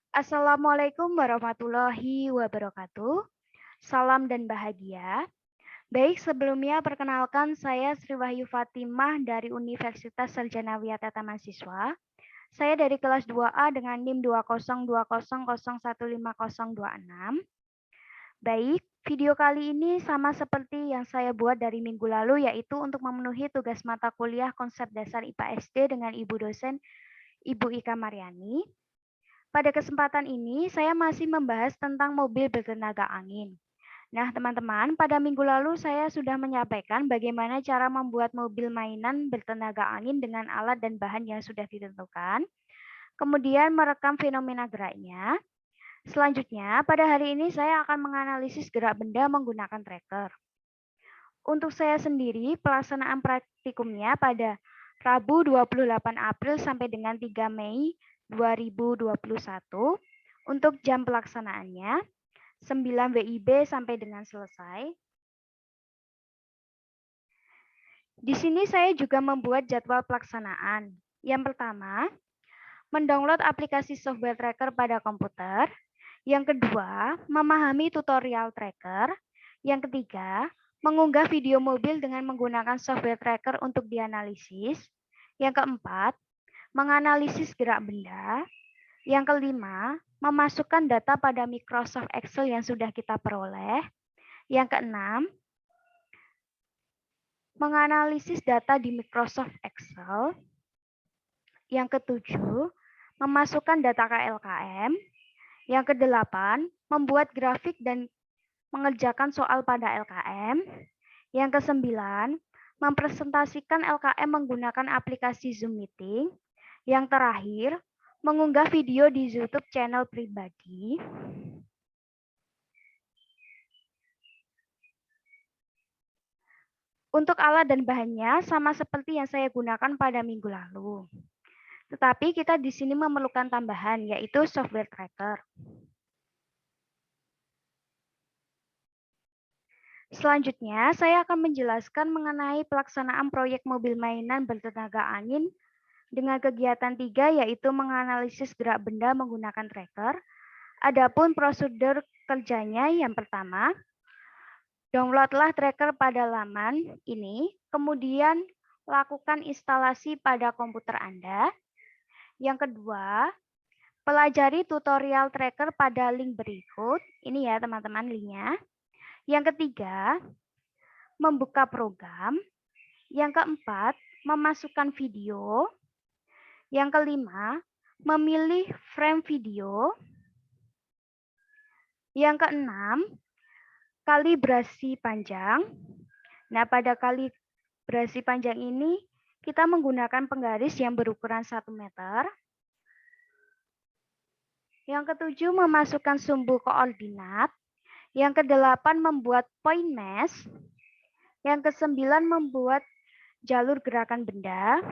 Assalamualaikum warahmatullahi wabarakatuh. Salam dan bahagia. Baik, sebelumnya perkenalkan saya Sri Wahyu Fatimah dari Universitas Sarjana Wiyatata Mahasiswa. Saya dari kelas 2A dengan NIM 20200015026. Baik, video kali ini sama seperti yang saya buat dari minggu lalu, yaitu untuk memenuhi tugas mata kuliah konsep dasar IPA SD dengan Ibu dosen Ibu Ika Mariani. Pada kesempatan ini, saya masih membahas tentang mobil bertenaga angin. Nah, teman-teman, pada minggu lalu saya sudah menyampaikan bagaimana cara membuat mobil mainan bertenaga angin dengan alat dan bahan yang sudah ditentukan, kemudian merekam fenomena geraknya. Selanjutnya, pada hari ini saya akan menganalisis gerak benda menggunakan tracker. Untuk saya sendiri, pelaksanaan praktikumnya pada Rabu 28 April sampai dengan 3 Mei 2021. Untuk jam pelaksanaannya 9 WIB sampai dengan selesai. Di sini saya juga membuat jadwal pelaksanaan. Yang pertama, mendownload aplikasi software tracker pada komputer. Yang kedua, memahami tutorial tracker. Yang ketiga, mengunggah video mobil dengan menggunakan software tracker untuk dianalisis. Yang keempat, menganalisis gerak benda. Yang kelima, memasukkan data pada Microsoft Excel yang sudah kita peroleh. Yang keenam, menganalisis data di Microsoft Excel. Yang ketujuh, memasukkan data KLKM. Yang kedelapan, membuat grafik dan mengerjakan soal pada LKM. Yang kesembilan, mempresentasikan LKM menggunakan aplikasi Zoom Meeting. Yang terakhir, mengunggah video di YouTube channel pribadi. Untuk alat dan bahannya sama seperti yang saya gunakan pada minggu lalu. Tetapi kita di sini memerlukan tambahan, yaitu software tracker. Selanjutnya, saya akan menjelaskan mengenai pelaksanaan proyek mobil mainan bertenaga angin dengan kegiatan 3, yaitu menganalisis gerak benda menggunakan tracker. Adapun prosedur kerjanya yang pertama, downloadlah tracker pada laman ini, kemudian lakukan instalasi pada komputer Anda. Yang kedua, pelajari tutorial tracker pada link berikut. Ini ya teman-teman linknya. Yang ketiga, membuka program. Yang keempat, memasukkan video. Yang kelima, memilih frame video. Yang keenam, kalibrasi panjang. Nah, pada kalibrasi panjang ini, kita menggunakan penggaris yang berukuran 1 meter. Yang ketujuh, memasukkan sumbu koordinat. Yang kedelapan, membuat point mesh. Yang kesembilan, membuat jalur gerakan benda.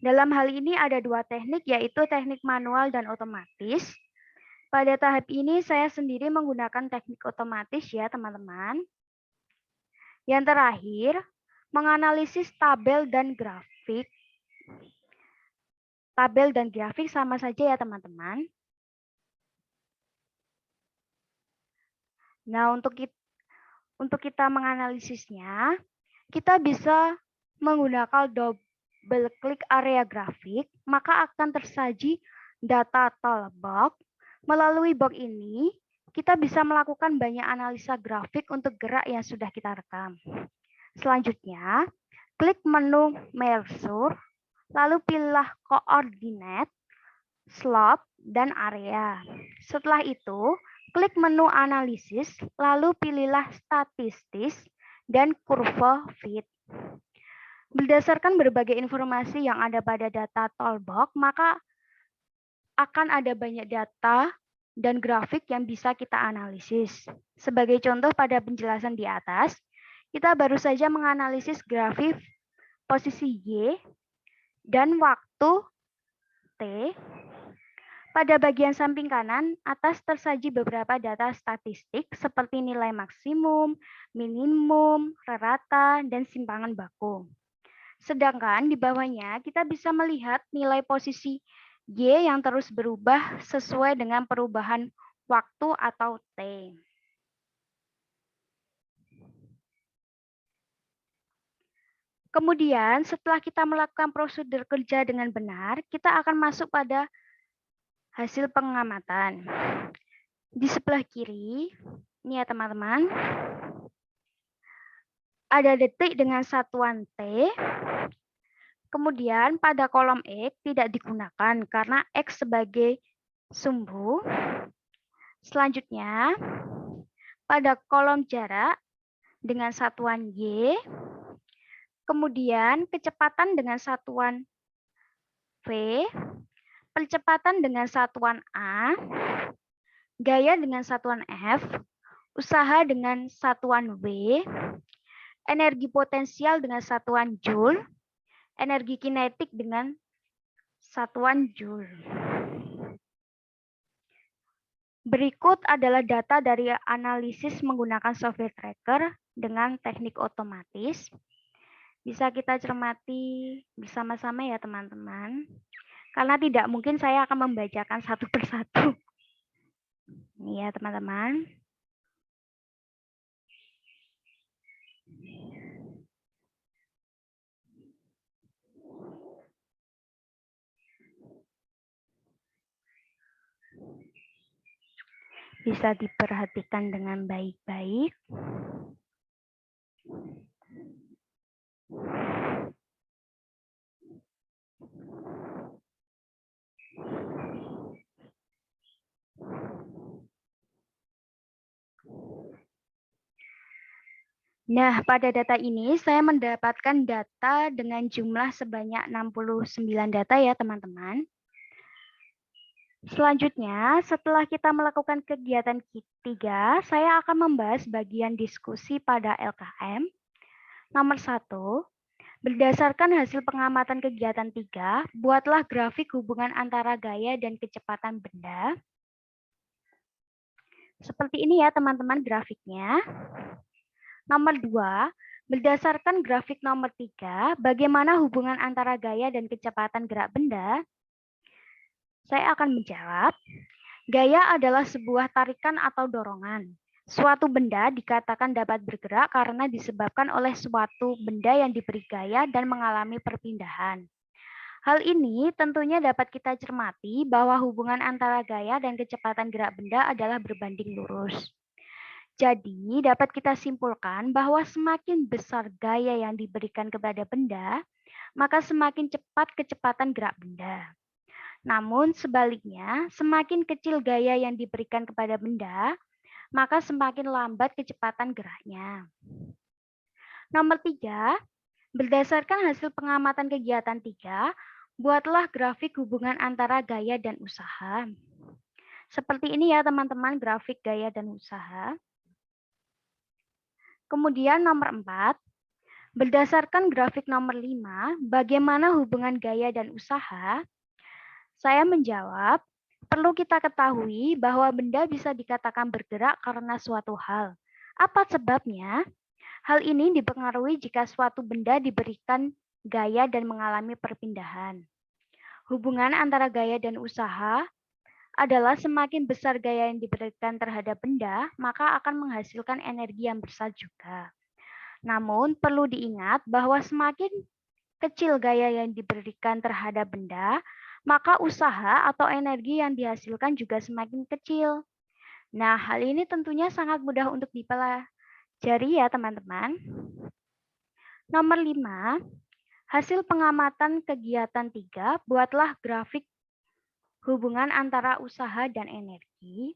Dalam hal ini ada 2 teknik, yaitu teknik manual dan otomatis. Pada tahap ini saya sendiri menggunakan teknik otomatis ya teman-teman. Yang terakhir, menganalisis tabel dan grafik. Tabel dan grafik sama saja ya teman-teman. Nah, untuk kita menganalisisnya, kita bisa menggunakan double klik area grafik, maka akan tersaji data toolbox. Melalui box ini, kita bisa melakukan banyak analisa grafik untuk gerak yang sudah kita rekam. Selanjutnya, klik menu measure, lalu pilihlah koordinat, slope, dan area. Setelah itu, klik menu analisis, lalu pilihlah statistis dan kurva fit. Berdasarkan berbagai informasi yang ada pada data toolbox, maka akan ada banyak data dan grafik yang bisa kita analisis. Sebagai contoh pada penjelasan di atas, kita baru saja menganalisis grafik posisi Y dan waktu T. Pada bagian samping kanan, atas tersaji beberapa data statistik seperti nilai maksimum, minimum, rata, dan simpangan baku. Sedangkan di bawahnya kita bisa melihat nilai posisi Y yang terus berubah sesuai dengan perubahan waktu atau T. Kemudian setelah kita melakukan prosedur kerja dengan benar, kita akan masuk pada hasil pengamatan. Di sebelah kiri, ini ya teman-teman, ada detik dengan satuan T. Kemudian pada kolom X tidak digunakan karena X sebagai sumbu. Selanjutnya, pada kolom jarak dengan satuan Y, kemudian kecepatan dengan satuan V, percepatan dengan satuan A, gaya dengan satuan F, usaha dengan satuan W, energi potensial dengan satuan Joule, energi kinetik dengan satuan Joule. Berikut adalah data dari analisis menggunakan software tracker dengan teknik otomatis. Bisa kita cermati bersama-sama ya teman-teman. Karena tidak mungkin saya akan membacakan satu persatu. Ini ya teman-teman. Bisa diperhatikan dengan baik-baik. Nah, pada data ini saya mendapatkan data dengan jumlah sebanyak 69 data ya teman-teman. Selanjutnya, setelah kita melakukan kegiatan ketiga, saya akan membahas bagian diskusi pada LKM. Nomor 1, berdasarkan hasil pengamatan kegiatan 3, buatlah grafik hubungan antara gaya dan kecepatan benda. Seperti ini ya teman-teman grafiknya. Nomor 2, berdasarkan grafik nomor 3, bagaimana hubungan antara gaya dan kecepatan gerak benda? Saya akan menjawab, gaya adalah sebuah tarikan atau dorongan. Suatu benda dikatakan dapat bergerak karena disebabkan oleh suatu benda yang diberi gaya dan mengalami perpindahan. Hal ini tentunya dapat kita cermati bahwa hubungan antara gaya dan kecepatan gerak benda adalah berbanding lurus. Jadi, dapat kita simpulkan bahwa semakin besar gaya yang diberikan kepada benda, maka semakin cepat kecepatan gerak benda. Namun sebaliknya, semakin kecil gaya yang diberikan kepada benda, maka semakin lambat kecepatan geraknya. Nomor 3, berdasarkan hasil pengamatan kegiatan 3, buatlah grafik hubungan antara gaya dan usaha. Seperti ini ya teman-teman, grafik gaya dan usaha. Kemudian nomor 4, berdasarkan grafik nomor 5, bagaimana hubungan gaya dan usaha? Saya menjawab, perlu kita ketahui bahwa benda bisa dikatakan bergerak karena suatu hal. Apa sebabnya? Hal ini dipengaruhi jika suatu benda diberikan gaya dan mengalami perpindahan. Hubungan antara gaya dan usaha adalah semakin besar gaya yang diberikan terhadap benda, maka akan menghasilkan energi yang besar juga. Namun, perlu diingat bahwa semakin kecil gaya yang diberikan terhadap benda, maka usaha atau energi yang dihasilkan juga semakin kecil. Nah, hal ini tentunya sangat mudah untuk dipelajari ya teman-teman. Nomor 5, hasil pengamatan kegiatan 3, buatlah grafik hubungan antara usaha dan energi.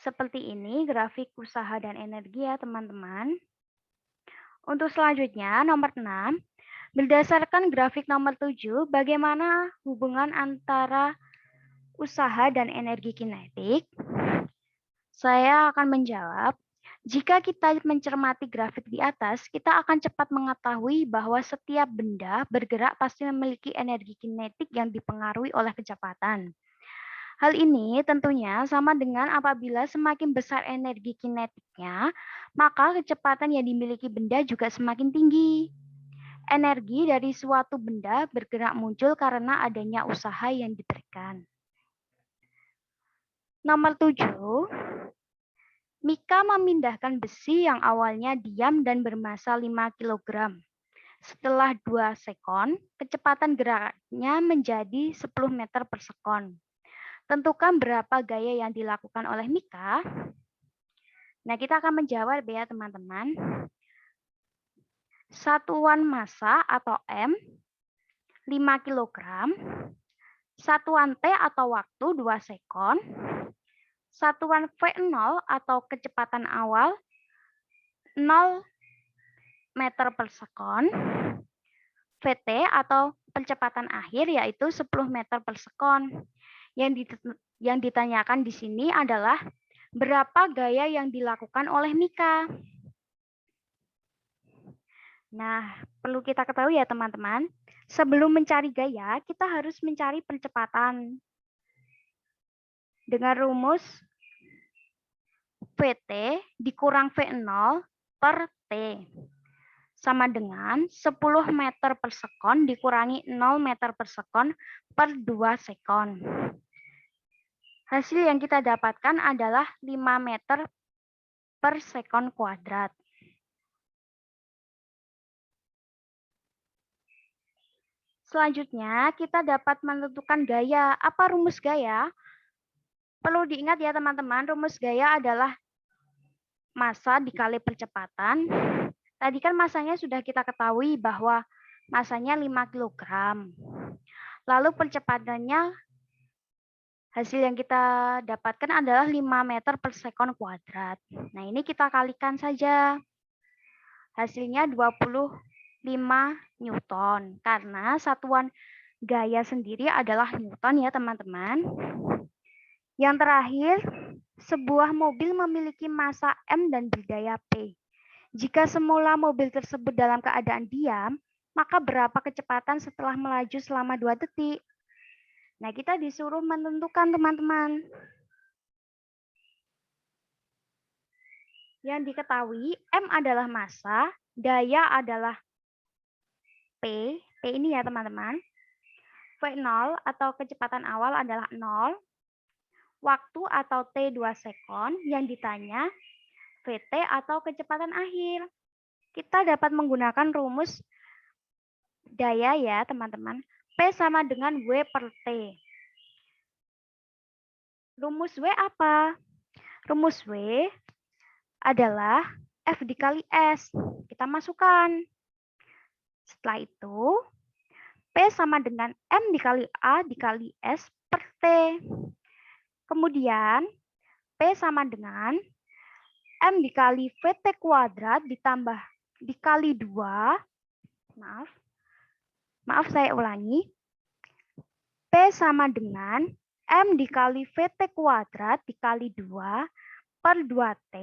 Seperti ini grafik usaha dan energi ya teman-teman. Untuk selanjutnya, nomor 6, berdasarkan grafik nomor 7, bagaimana hubungan antara usaha dan energi kinetik? Saya akan menjawab, jika kita mencermati grafik di atas, kita akan cepat mengetahui bahwa setiap benda bergerak pasti memiliki energi kinetik yang dipengaruhi oleh kecepatan. Hal ini tentunya sama dengan apabila semakin besar energi kinetiknya, maka kecepatan yang dimiliki benda juga semakin tinggi. Energi dari suatu benda bergerak muncul karena adanya usaha yang diberikan. Nomor 7, Mika memindahkan besi yang awalnya diam dan bermassa 5 kg. Setelah 2 sekon, kecepatan geraknya menjadi 10 meter per sekon. Tentukan berapa gaya yang dilakukan oleh Mika. Nah, kita akan menjawab ya teman-teman. Satuan massa atau M 5 kg, satuan T atau waktu 2 sekon, satuan V0 atau kecepatan awal 0 meter per sekon, VT atau percepatan akhir yaitu 10 meter per sekon. Yang ditanyakan di sini adalah berapa gaya yang dilakukan oleh Mika. Nah, perlu kita ketahui ya teman-teman, sebelum mencari gaya, kita harus mencari percepatan. Dengan rumus VT dikurang V0 per T. Sama dengan 10 meter per sekon dikurangi 0 meter per sekon per 2 sekon. Hasil yang kita dapatkan adalah 5 meter per sekon kuadrat. Selanjutnya, kita dapat menentukan gaya. Apa rumus gaya? Perlu diingat ya teman-teman, rumus gaya adalah massa dikali percepatan. Tadi kan massanya sudah kita ketahui bahwa massanya 5 kg. Lalu percepatannya, hasil yang kita dapatkan adalah 5 meter per sekon kuadrat. Nah, ini kita kalikan saja. Hasilnya 25 Newton. Karena satuan gaya sendiri adalah Newton ya teman-teman. Yang terakhir, sebuah mobil memiliki massa M dan berdaya P. Jika semula mobil tersebut dalam keadaan diam, maka berapa kecepatan setelah melaju selama 2 detik? Nah, kita disuruh menentukan teman-teman. Yang diketahui, M adalah massa, daya adalah P. P ini ya teman-teman. V0 atau kecepatan awal adalah 0. Waktu atau T 2 sekon yang ditanya VT atau kecepatan akhir. Kita dapat menggunakan rumus daya ya teman-teman. P sama dengan W per T. Rumus W apa? Rumus W adalah F dikali S. Kita masukkan. Setelah itu, P sama dengan M dikali A dikali S per T. Kemudian, P sama dengan M dikali VT kuadrat ditambah dikali 2. Maaf saya ulangi. P sama dengan M dikali VT kuadrat dikali 2 per 2T.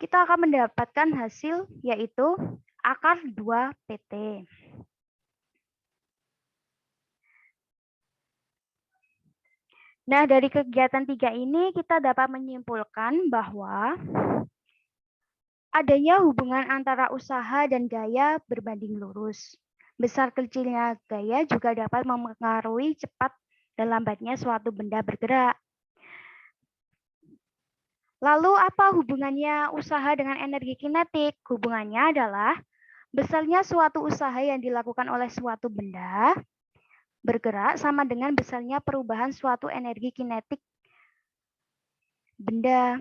Kita akan mendapatkan hasil yaitu akar 2 PT. Nah, dari kegiatan 3 ini kita dapat menyimpulkan bahwa adanya hubungan antara usaha dan gaya berbanding lurus. Besar kecilnya gaya juga dapat mempengaruhi cepat dan lambatnya suatu benda bergerak. Lalu apa hubungannya usaha dengan energi kinetik? Hubungannya adalah besarnya suatu usaha yang dilakukan oleh suatu benda bergerak sama dengan besarnya perubahan suatu energi kinetik benda.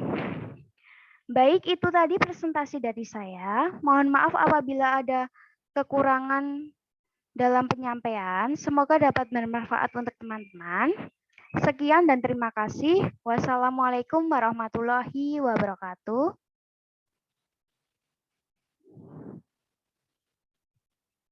Baik, itu tadi presentasi dari saya. Mohon maaf apabila ada kekurangan dalam penyampaian. Semoga dapat bermanfaat untuk teman-teman. Sekian dan terima kasih. Wassalamualaikum warahmatullahi wabarakatuh.